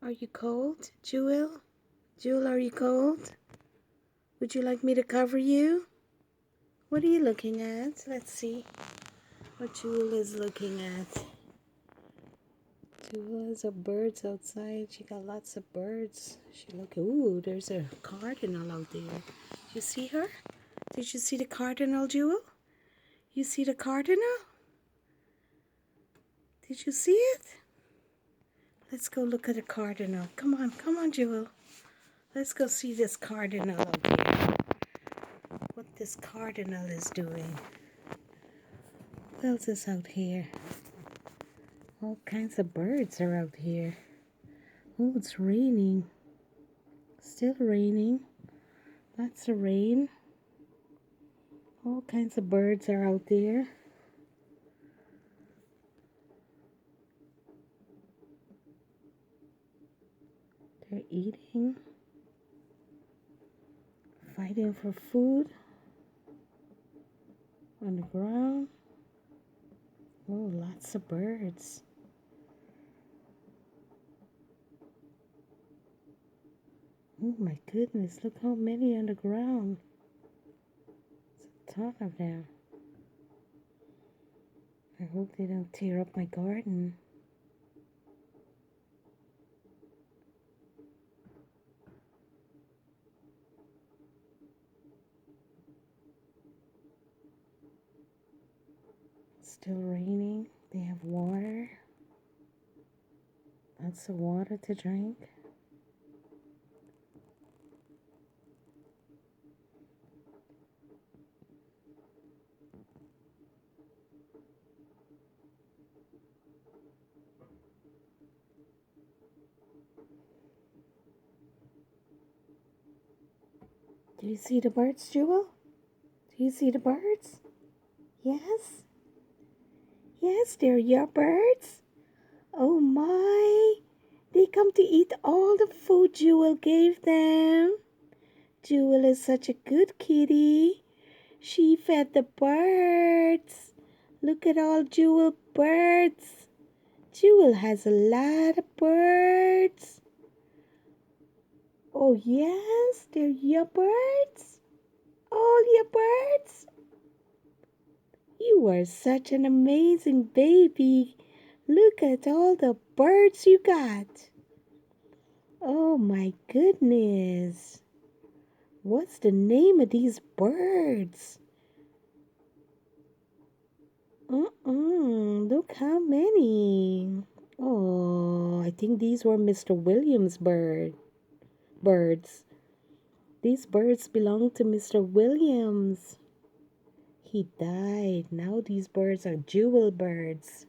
Are you cold, Jewel? Jewel, are you cold? Would you like me to cover you? What are you looking at? Let's see what Jewel is looking at. Jewel has birds outside. She got lots of birds. Ooh, there's a cardinal out there. You see her? Did you see the cardinal, Jewel? You see the cardinal? Did you see it? Let's go look at the cardinal. Come on, Jewel. Let's go see this cardinal out here. What this cardinal is doing. What else is out here? All kinds of birds are out here. Oh, it's raining. Still raining. Lots of rain. All kinds of birds are out there. They're eating. Fighting for food. On the ground. Oh, lots of birds. Oh my goodness, look how many on the ground. It's a ton of them. I hope they don't tear up my garden. It's still raining. They have water. Lots of water to drink. Do you see the birds, Jewel? Do you see the birds? Yes? Yes, they're your birds? Oh my! They come to eat all the food Jewel gave them. Jewel is such a good kitty. She fed the birds. Look at all Jewel birds. Jewel has a lot of birds. Oh yes, they're your birds? All your birds? You are such an amazing baby. Look at all the birds you got. Oh my goodness. What's the name of these birds? Look how many. Oh, I think these were Mr. Williams' birds. These birds belong to Mr. Williams. He died. Now these birds are Jewel birds.